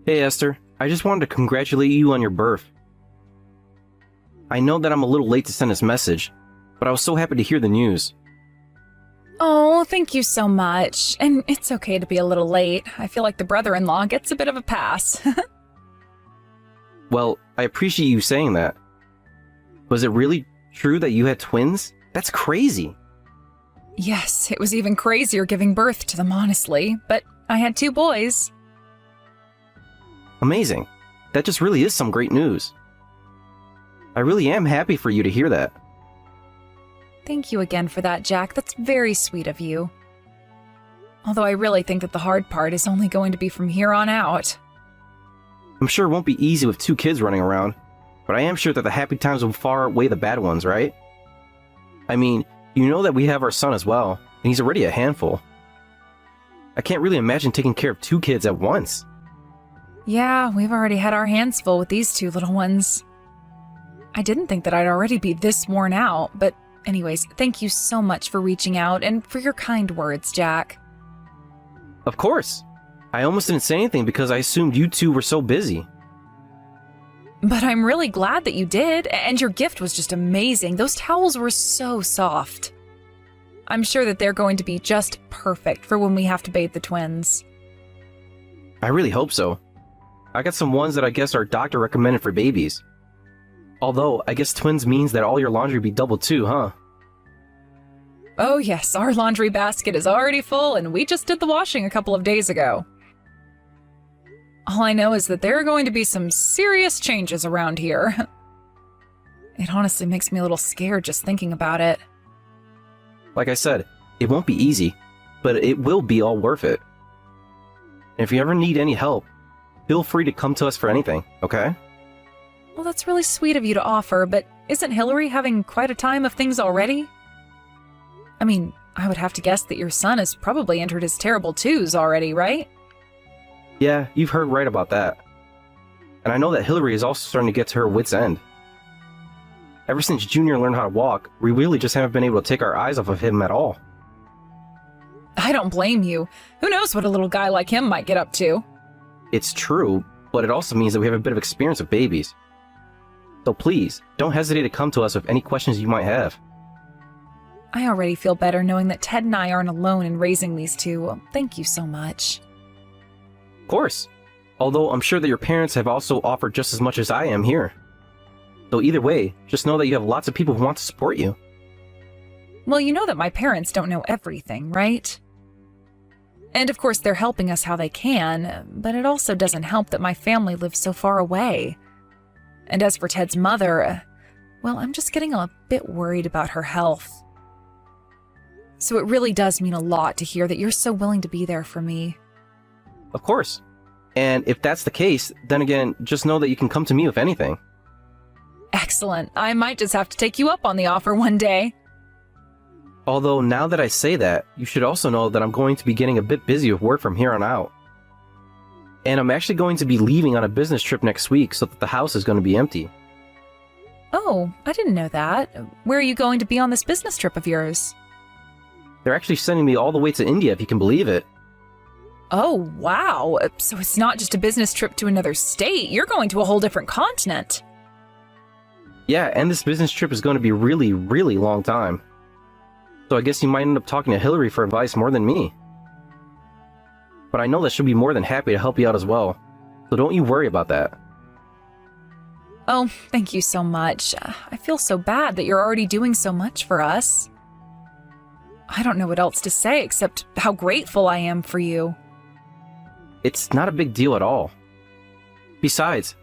Hey Esther, I just wanted to congratulate you on your birth. I know that I'm a little late to send this message, but I was so happy to hear the news. Oh, thank you so much. And it's okay to be a little late. I feel like the brother-in-law gets a bit of a pass. Well, I appreciate you saying that. Was it really true that you had twins? That's crazy. Yes, it was even crazier giving birth to them, honestly. But I had 2 boys. Amazing. That just really is some great news. I really am happy for you to hear that. Thank you again for that, Jack. That's very sweet of you. Although I really think that the hard part is only going to be from here on out. I'm sure it won't be easy with 2 kids running around, but I am sure that the happy times will far outweigh the bad ones, right? I mean, you know that we have our son as well, and he's already a handful. I can't really imagine taking care of 2 kids at once. Yeah, we've already had our hands full with these 2 little ones. I didn't think that I'd already be this worn out, but anyways, thank you so much for reaching out and for your kind words, Jack. Of course. I almost didn't say anything because I assumed you 2 were so busy. But I'm really glad that you did, and your gift was just amazing. Those towels were so soft. I'm sure that they're going to be just perfect for when we have to bathe the twins. I really hope so. I got some ones that I guess our doctor recommended for babies. Although, I guess twins means that all your laundry be double too, huh? Oh yes, our laundry basket is already full, and we just did the washing a couple of days ago. All I know is that there are going to be some serious changes around here. It honestly makes me a little scared just thinking about it. Like I said, it won't be easy, but it will be all worth it. And if you ever need any help, feel free to come to us for anything, okay? Well, that's really sweet of you to offer, but isn't Hillary having quite a time of things already? I mean, I would have to guess that your son has probably entered his terrible twos already, right? Yeah, you've heard right about that. And I know that Hillary is also starting to get to her wit's end. Ever since Junior learned how to walk, we really just haven't been able to take our eyes off of him at all. I don't blame you. Who knows what a little guy like him might get up to? It's true, but it also means that we have a bit of experience with babies. So please, don't hesitate to come to us with any questions you might have. I already feel better knowing that Ted and I aren't alone in raising these 2. Thank you so much. Of course. Although I'm sure that your parents have also offered just as much as I am here. So either way, just know that you have lots of people who want to support you. Well, you know that my parents don't know everything, right? And of course they're helping us how they can, but it also doesn't help that my family lives so far away. And as for Ted's mother, well, I'm just getting a bit worried about her health. So it really does mean a lot to hear that you're so willing to be there for me. Of course. And if that's the case, then again, just know that you can come to me with anything. Excellent. I might just have to take you up on the offer one day. Although now that I say that, you should also know that I'm going to be getting a bit busy with work from here on out. And I'm actually going to be leaving on a business trip next week so that the house is going to be empty. Oh, I didn't know that. Where are you going to be on this business trip of yours? They're actually sending me all the way to India, if you can believe it. Oh, wow. So it's not just a business trip to another state. You're going to a whole different continent. Yeah, and this business trip is going to be a really, really long time. So I guess you might end up talking to Hillary for advice more than me. But I know that she'll be more than happy to help you out as well. So don't you worry about that. Oh, thank you so much. I feel so bad that you're already doing so much for us. I don't know what else to say except how grateful I am for you. It's not a big deal at all. Besides,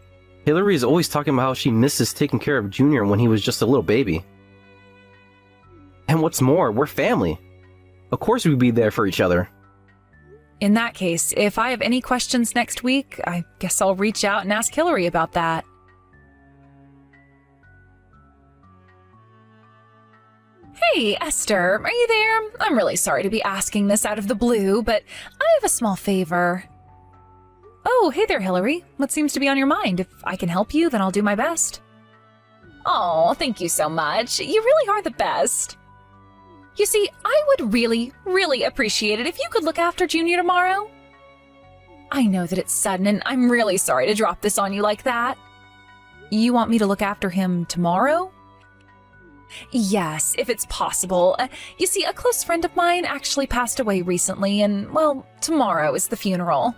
Hillary is always talking about how she misses taking care of Junior when he was just a little baby. And what's more, we're family. Of course we'd be there for each other. In that case, if I have any questions next week, I guess I'll reach out and ask Hillary about that. Hey, Esther, are you there? I'm really sorry to be asking this out of the blue, but I have a small favor. Oh, hey there, Hillary. What seems to be on your mind? If I can help you, then I'll do my best. Oh, thank you so much. You really are the best. You see, I would really, really appreciate it if you could look after Junior tomorrow. I know that it's sudden, and I'm really sorry to drop this on you like that. You want me to look after him tomorrow? Yes, if it's possible. You see, a close friend of mine actually passed away recently, and, well, tomorrow is the funeral.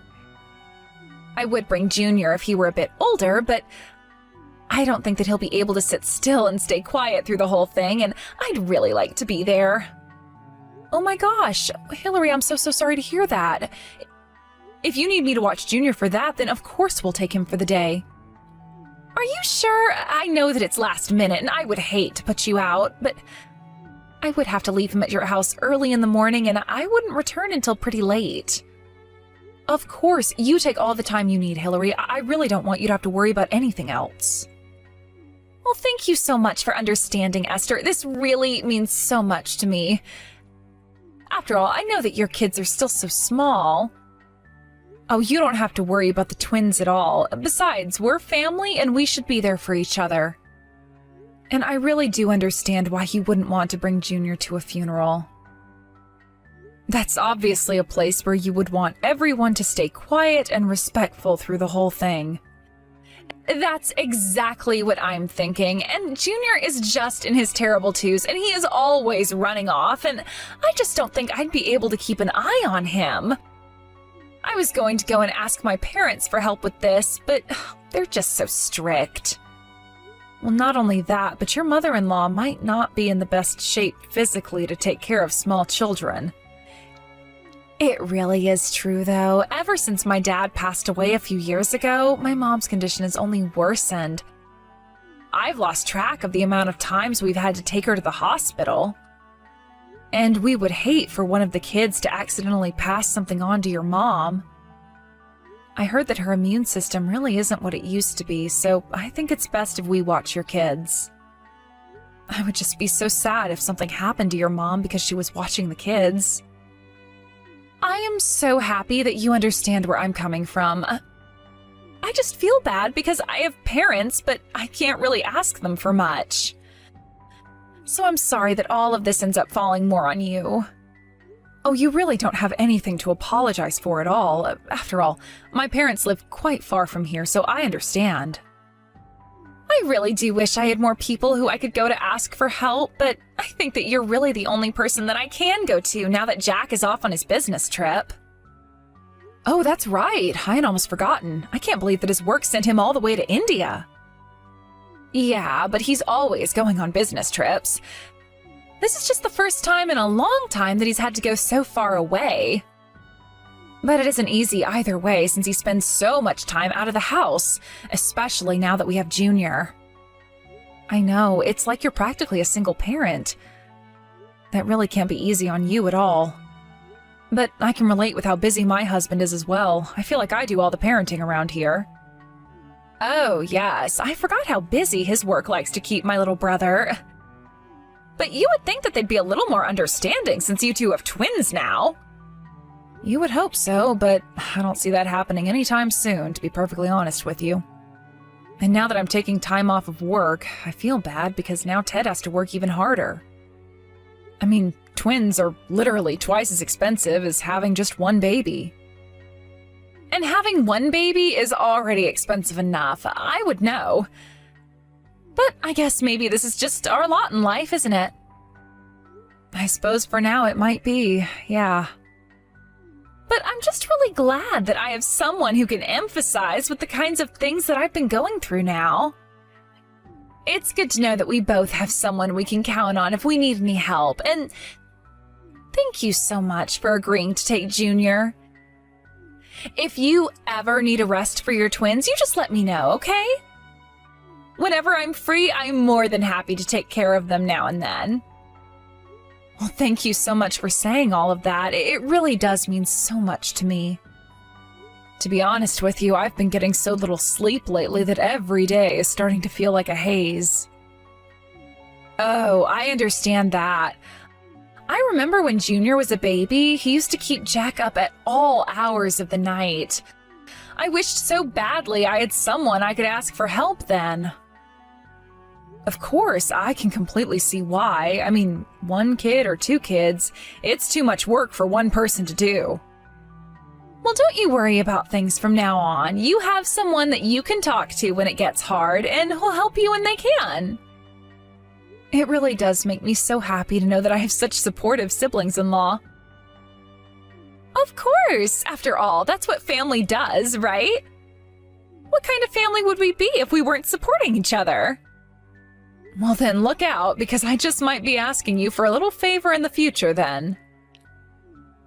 I would bring Junior if he were a bit older, but I don't think that he'll be able to sit still and stay quiet through the whole thing, and I'd really like to be there. Oh my gosh, Hillary, I'm so sorry to hear that. If you need me to watch Junior for that, then of course we'll take him for the day. Are you sure? I know that it's last minute, and I would hate to put you out, but I would have to leave him at your house early in the morning, and I wouldn't return until pretty late. Of course, you take all the time you need, Hillary. I really don't want you to have to worry about anything else. Well, thank you so much for understanding, Esther. This really means so much to me. After all, I know that your kids are still so small. Oh, you don't have to worry about the twins at all. Besides, we're family and we should be there for each other. And I really do understand why you wouldn't want to bring Junior to a funeral. That's obviously a place where you would want everyone to stay quiet and respectful through the whole thing. That's exactly what I'm thinking, and Junior is just in his terrible twos, and he is always running off, and I just don't think I'd be able to keep an eye on him. I was going to go and ask my parents for help with this, but they're just so strict. Well, not only that, but your mother-in-law might not be in the best shape physically to take care of small children. It really is true, though. Ever since my dad passed away a few years ago, my mom's condition has only worsened. I've lost track of the amount of times we've had to take her to the hospital. And we would hate for one of the kids to accidentally pass something on to your mom. I heard that her immune system really isn't what it used to be, so I think it's best if we watch your kids. I would just be so sad if something happened to your mom because she was watching the kids. I am so happy that you understand where I'm coming from. I just feel bad because I have parents, but I can't really ask them for much. So I'm sorry that all of this ends up falling more on you. Oh, you really don't have anything to apologize for at all. After all, my parents live quite far from here, so I understand. I really do wish I had more people who I could go to ask for help, but I think that you're really the only person that I can go to now that Jack is off on his business trip. Oh, that's right. I had almost forgotten. I can't believe that his work sent him all the way to India. Yeah, but he's always going on business trips. This is just the first time in a long time that he's had to go so far away. But it isn't easy either way since he spends so much time out of the house, especially now that we have Junior. I know, it's like you're practically a single parent. That really can't be easy on you at all. But I can relate with how busy my husband is as well. I feel like I do all the parenting around here. Oh, yes, I forgot how busy his work likes to keep my little brother. But you would think that they'd be a little more understanding since you two have twins now. You would hope so, but I don't see that happening anytime soon, to be perfectly honest with you. And now that I'm taking time off of work, I feel bad because now Ted has to work even harder. I mean, twins are literally twice as expensive as having just one baby. And having one baby is already expensive enough, I would know. But I guess maybe this is just our lot in life, isn't it? I suppose for now it might be, yeah. But I'm just really glad that I have someone who can emphasize with the kinds of things that I've been going through now. It's good to know that we both have someone we can count on if we need any help, and thank you so much for agreeing to take Junior. If you ever need a rest for your twins, you just let me know, okay? Whenever I'm free, I'm more than happy to take care of them now and then. Well, thank you so much for saying all of that. It really does mean so much to me. To be honest with you, I've been getting so little sleep lately that every day is starting to feel like a haze. Oh, I understand that. I remember when Junior was a baby, he used to keep Jack up at all hours of the night. I wished so badly I had someone I could ask for help then. Of course, I can completely see why. I mean, one kid or two kids, it's too much work for one person to do. Well, don't you worry about things from now on. You have someone that you can talk to when it gets hard, and who'll help you when they can. It really does make me so happy to know that I have such supportive siblings-in-law. Of course! After all, that's what family does, right? What kind of family would we be if we weren't supporting each other? Well then, look out, because I just might be asking you for a little favor in the future then.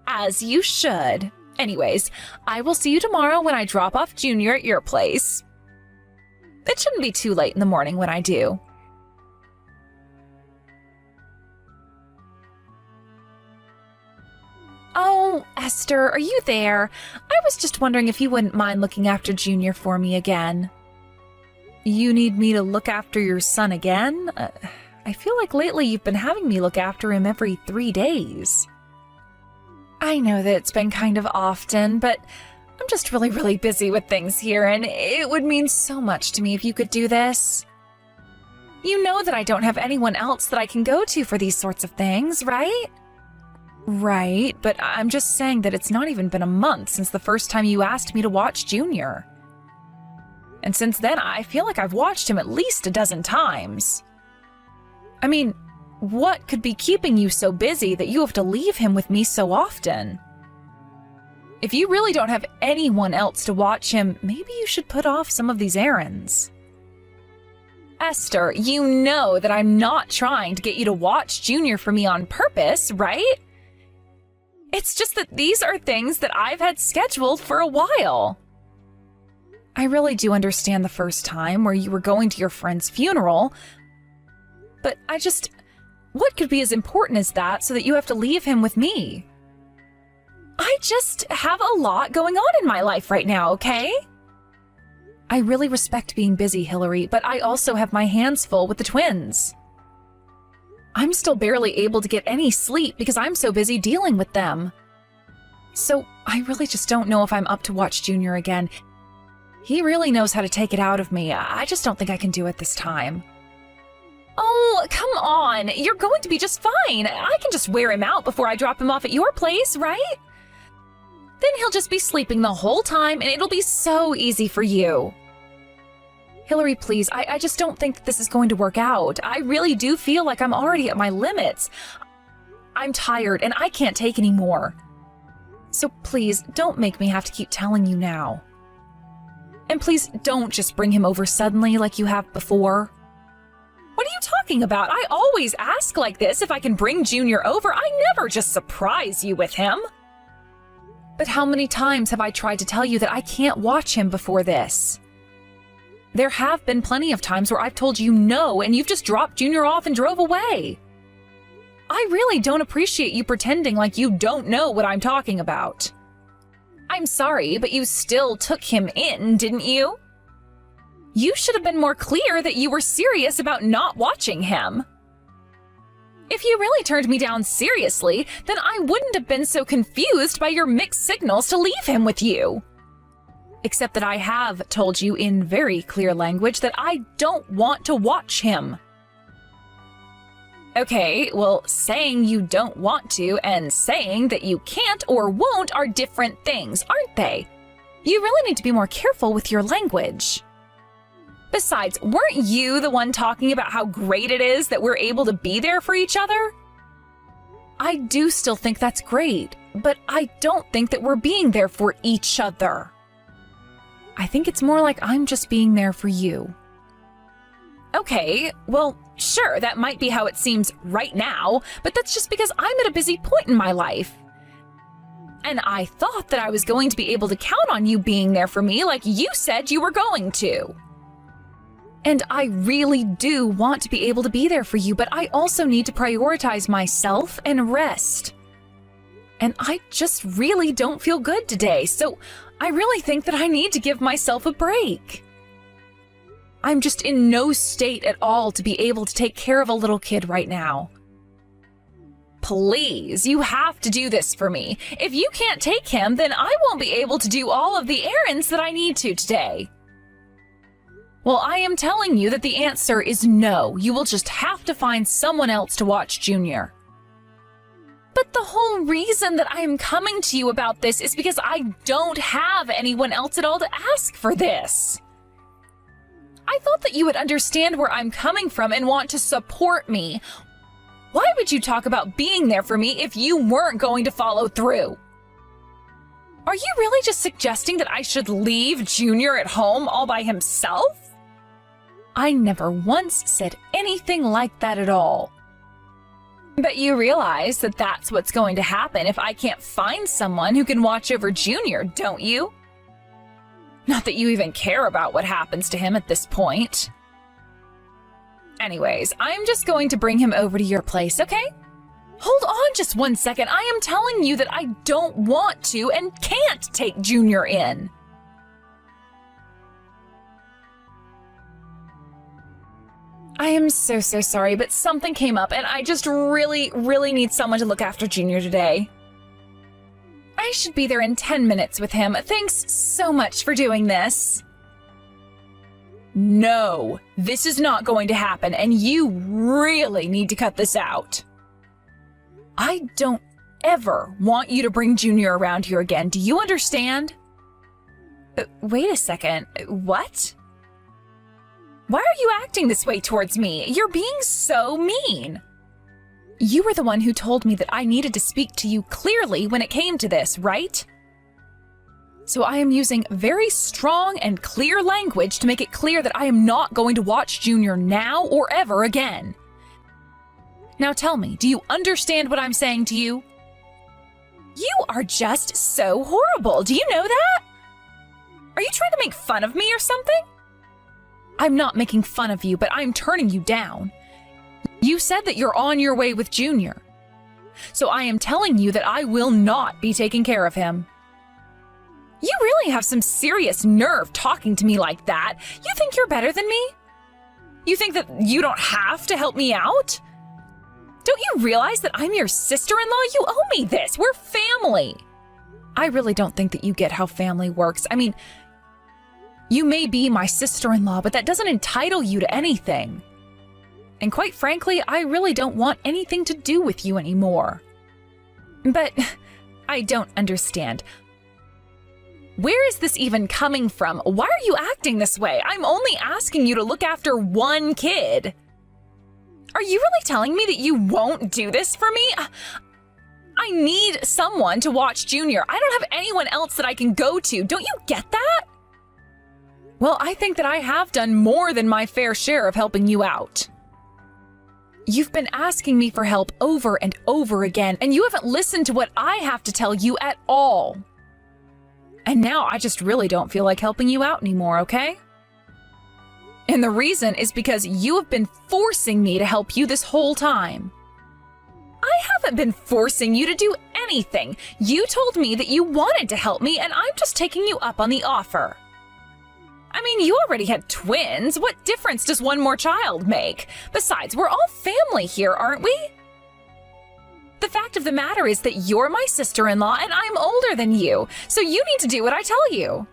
As you should. Anyways, I will see you tomorrow when I drop off Junior at your place. It shouldn't be too late in the morning when I do. Oh, Esther, are you there? I was just wondering if you wouldn't mind looking after Junior for me again. You need me to look after your son again? I feel like lately you've been having me look after him every 3 days. I know that it's been kind of often, but I'm just really busy with things here, and it would mean so much to me if you could do this. You know that I don't have anyone else that I can go to for these sorts of things, right? Right, but I'm just saying that it's not even been a month since the first time you asked me to watch Junior. And since then, I feel like I've watched him at least a dozen times. I mean, what could be keeping you so busy that you have to leave him with me so often? If you really don't have anyone else to watch him, maybe you should put off some of these errands. Esther, you know that I'm not trying to get you to watch Junior for me on purpose, right? It's just that these are things that I've had scheduled for a while. I really do understand the first time where you were going to your friend's funeral, but what could be as important as that so that you have to leave him with me? I just have a lot going on in my life right now, okay? I really respect being busy, Hillary, but I also have my hands full with the twins. I'm still barely able to get any sleep because I'm so busy dealing with them. So I really just don't know if I'm up to watch Junior again. He really knows how to take it out of me. I just don't think I can do it this time. Oh, come on. You're going to be just fine. I can just wear him out before I drop him off at your place, right? Then he'll just be sleeping the whole time and it'll be so easy for you. Hillary, please, I just don't think that this is going to work out. I really do feel like I'm already at my limits. I'm tired and I can't take any more. So please, don't make me have to keep telling you now. And please don't just bring him over suddenly like you have before. What are you talking about? I always ask like this if I can bring Junior over. I never just surprise you with him. But how many times have I tried to tell you that I can't watch him before this? There have been plenty of times where I've told you no and you've just dropped Junior off and drove away. I really don't appreciate you pretending like you don't know what I'm talking about. I'm sorry, but you still took him in, didn't you? You should have been more clear that you were serious about not watching him. If you really turned me down seriously, then I wouldn't have been so confused by your mixed signals to leave him with you. Except that I have told you in very clear language that I don't want to watch him. Okay, well, saying you don't want to and saying that you can't or won't are different things, aren't they? You really need to be more careful with your language. Besides, weren't you the one talking about how great it is that we're able to be there for each other? I do still think that's great, but I don't think that we're being there for each other. I think it's more like I'm just being there for you. Okay, well, sure, that might be how it seems right now, but that's just because I'm at a busy point in my life. And I thought that I was going to be able to count on you being there for me like you said you were going to. And I really do want to be able to be there for you, but I also need to prioritize myself and rest. And I just really don't feel good today, so I really think that I need to give myself a break. I'm just in no state at all to be able to take care of a little kid right now. Please, you have to do this for me. If you can't take him, then I won't be able to do all of the errands that I need to today. Well, I am telling you that the answer is no. You will just have to find someone else to watch Junior. But the whole reason that I am coming to you about this is because I don't have anyone else at all to ask for this. I thought that you would understand where I'm coming from and want to support me. Why would you talk about being there for me if you weren't going to follow through? Are you really just suggesting that I should leave Junior at home all by himself? I never once said anything like that at all. But you realize that that's what's going to happen if I can't find someone who can watch over Junior, don't you? Not that you even care about what happens to him at this point. Anyways, I'm just going to bring him over to your place, okay? Hold on just 1 second. I am telling you that I don't want to and can't take Junior in. I am so sorry, but something came up and I just really need someone to look after Junior today. I should be there in 10 minutes with him. Thanks so much for doing this. No, this is not going to happen, and you really need to cut this out. I don't ever want you to bring Junior around here again. Do you understand? Wait a second. What? Why are you acting this way towards me? You're being so mean. You were the one who told me that I needed to speak to you clearly when it came to this, right? So I am using very strong and clear language to make it clear that I am not going to watch Junior now or ever again. Now tell me, do you understand what I'm saying to you? You are just so horrible. Do you know that? Are you trying to make fun of me or something? I'm not making fun of you, but I'm turning you down. You said that you're on your way with Junior. So I am telling you that I will not be taking care of him. You really have some serious nerve talking to me like that. You think you're better than me? You think that you don't have to help me out? Don't you realize that I'm your sister-in-law? You owe me this. We're family. I really don't think that you get how family works. I mean, you may be my sister-in-law, but that doesn't entitle you to anything. And quite frankly, I really don't want anything to do with you anymore. But I don't understand. Where is this even coming from? Why are you acting this way? I'm only asking you to look after one kid. Are you really telling me that you won't do this for me? I need someone to watch Junior. I don't have anyone else that I can go to. Don't you get that? Well, I think that I have done more than my fair share of helping you out. You've been asking me for help over and over again, and you haven't listened to what I have to tell you at all. And now I just really don't feel like helping you out anymore, okay? And the reason is because you have been forcing me to help you this whole time. I haven't been forcing you to do anything. You told me that you wanted to help me, and I'm just taking you up on the offer. I mean, you already had twins. What difference does one more child make? Besides, we're all family here, aren't we? The fact of the matter is that you're my sister-in-law and I'm older than you, so you need to do what I tell you.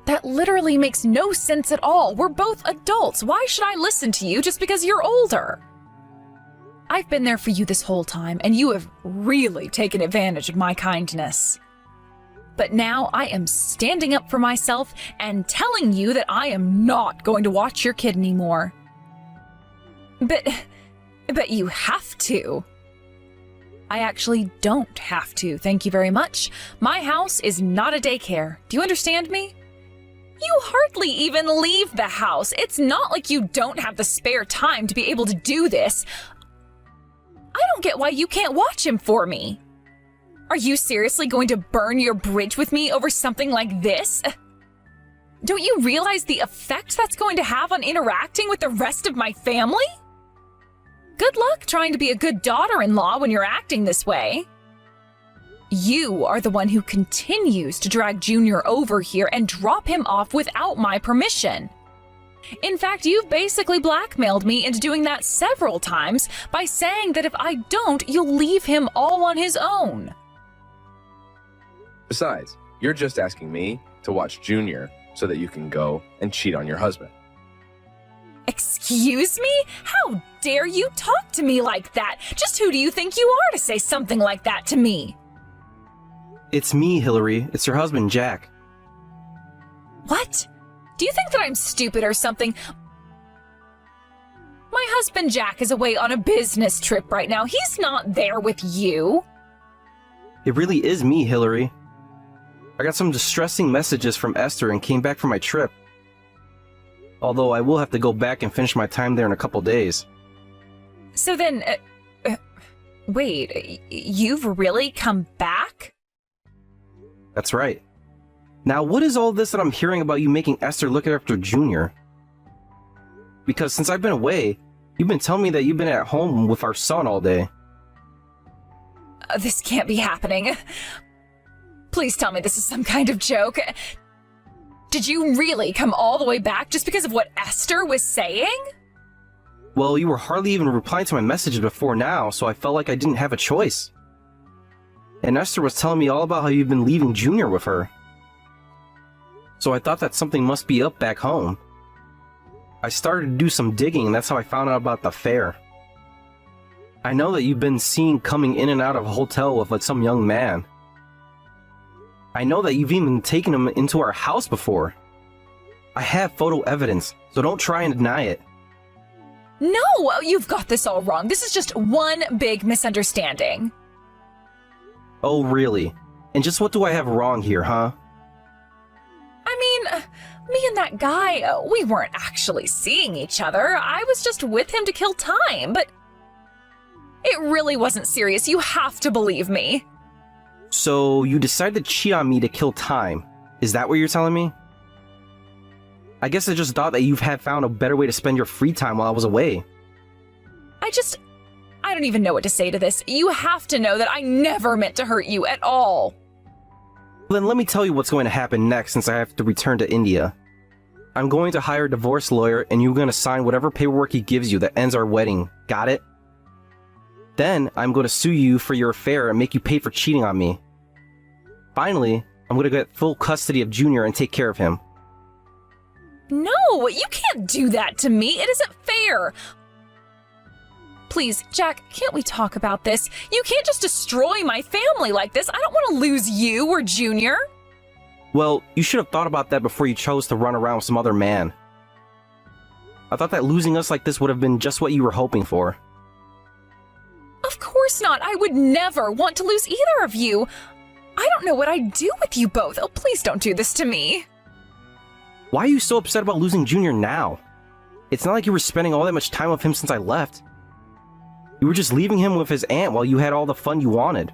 That literally makes no sense at all. We're both adults. Why should I listen to you just because you're older? I've been there for you this whole time, and you have really taken advantage of my kindness. But now I am standing up for myself and telling you that I am not going to watch your kid anymore. But you have to. I actually don't have to, thank you very much. My house is not a daycare. Do you understand me? You hardly even leave the house. It's not like you don't have the spare time to be able to do this. I don't get why you can't watch him for me. Are you seriously going to burn your bridge with me over something like this? Don't you realize the effect that's going to have on interacting with the rest of my family? Good luck trying to be a good daughter-in-law when you're acting this way. You are the one who continues to drag Junior over here and drop him off without my permission. In fact, you've basically blackmailed me into doing that several times by saying that if I don't, you'll leave him all on his own. Besides, you're just asking me to watch Junior so that you can go and cheat on your husband. Excuse me? How dare you talk to me like that? Just who do you think you are to say something like that to me? It's me, Hillary. It's your husband, Jack. What? Do you think that I'm stupid or something? My husband Jack is away on a business trip right now. He's not there with you. It really is me, Hillary. I got some distressing messages from Esther and came back from my trip. Although I will have to go back and finish my time there in a couple days. So then, wait, you've really come back? That's right. Now, what is all this that I'm hearing about you making Esther look after Junior? Because since I've been away, you've been telling me that you've been at home with our son all day. This can't be happening. Please tell me this is some kind of joke. Did you really come all the way back just because of what Esther was saying? Well, you were hardly even replying to my messages before now, so I felt like I didn't have a choice. And Esther was telling me all about how you've been leaving Junior with her. So I thought that something must be up back home. I started to do some digging, and that's how I found out about the affair. I know that you've been seen coming in and out of a hotel with some young man. I know that you've even taken him into our house before. I have photo evidence, so don't try and deny it. No, you've got this all wrong. This is just one big misunderstanding. Oh, really? And just what do I have wrong here, huh? I mean, me and that guy, we weren't actually seeing each other. I was just with him to kill time, but it really wasn't serious. You have to believe me. So you decided to cheat on me to kill time. Is that what you're telling me? I guess I just thought that you had found a better way to spend your free time while I was away. I don't even know what to say to this. You have to know that I never meant to hurt you at all. Then let me tell you what's going to happen next since I have to return to India. I'm going to hire a divorce lawyer and you're going to sign whatever paperwork he gives you that ends our wedding. Got it? Then I'm going to sue you for your affair and make you pay for cheating on me. Finally, I'm going to get full custody of Junior and take care of him. No, you can't do that to me. It isn't fair. Please, Jack, can't we talk about this? You can't just destroy my family like this. I don't want to lose you or Junior. Well, you should have thought about that before you chose to run around with some other man. I thought that losing us like this would have been just what you were hoping for. Of course not. I would never want to lose either of you. I don't know what I'd do with you both. Oh, please don't do this to me. Why are you so upset about losing Junior now? It's not like you were spending all that much time with him since I left. You were just leaving him with his aunt while you had all the fun you wanted.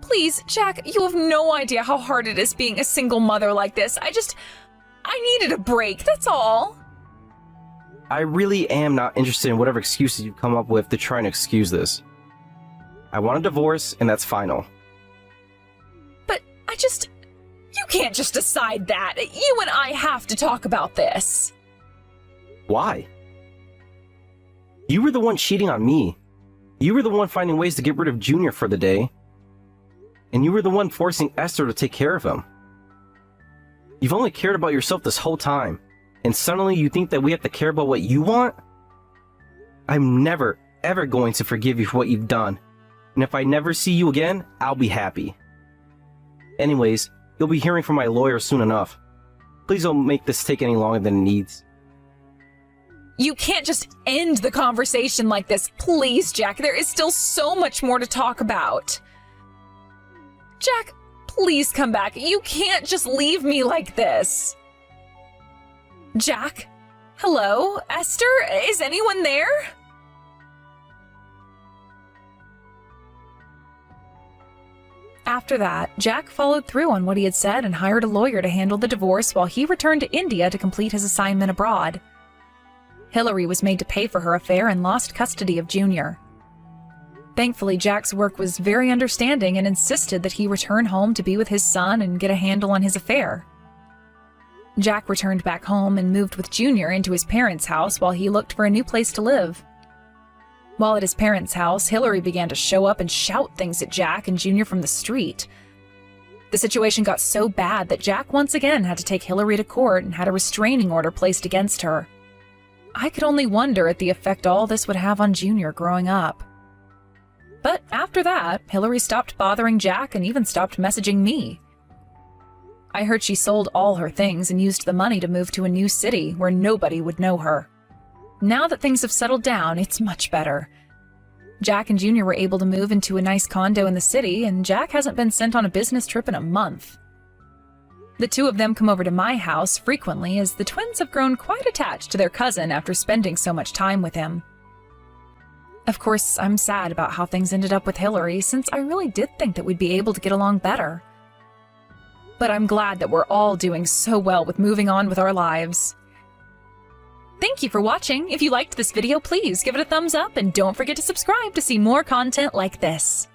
Please, Jack, you have no idea how hard it is being a single mother like this. I needed a break, that's all. I really am not interested in whatever excuses you come up with to try and excuse this. I want a divorce, and that's final. But you can't just decide that. You and I have to talk about this. Why? You were the one cheating on me. You were the one finding ways to get rid of Junior for the day. And you were the one forcing Esther to take care of him. You've only cared about yourself this whole time, and suddenly you think that we have to care about what you want? I'm never, ever going to forgive you for what you've done. And if I never see you again, I'll be happy. Anyways, you'll be hearing from my lawyer soon enough. Please don't make this take any longer than it needs. You can't just end the conversation like this. Please, Jack, there is still so much more to talk about. Jack, please come back. You can't just leave me like this. Jack? Hello? Esther? Is anyone there? After that, Jack followed through on what he had said and hired a lawyer to handle the divorce while he returned to India to complete his assignment abroad. Hillary was made to pay for her affair and lost custody of Junior. Thankfully, Jack's work was very understanding and insisted that he return home to be with his son and get a handle on his affair. Jack returned back home and moved with Junior into his parents' house while he looked for a new place to live. While at his parents' house, Hillary began to show up and shout things at Jack and Junior from the street. The situation got so bad that Jack once again had to take Hillary to court and had a restraining order placed against her. I could only wonder at the effect all this would have on Junior growing up. But after that, Hillary stopped bothering Jack and even stopped messaging me. I heard she sold all her things and used the money to move to a new city where nobody would know her. Now that things have settled down, it's much better. Jack and Junior were able to move into a nice condo in the city, and Jack hasn't been sent on a business trip in a month. The two of them come over to my house frequently as the twins have grown quite attached to their cousin after spending so much time with him. Of course, I'm sad about how things ended up with Hillary, since I really did think that we'd be able to get along better. But I'm glad that we're all doing so well with moving on with our lives. Thank you for watching. If you liked this video, please give it a thumbs up and don't forget to subscribe to see more content like this.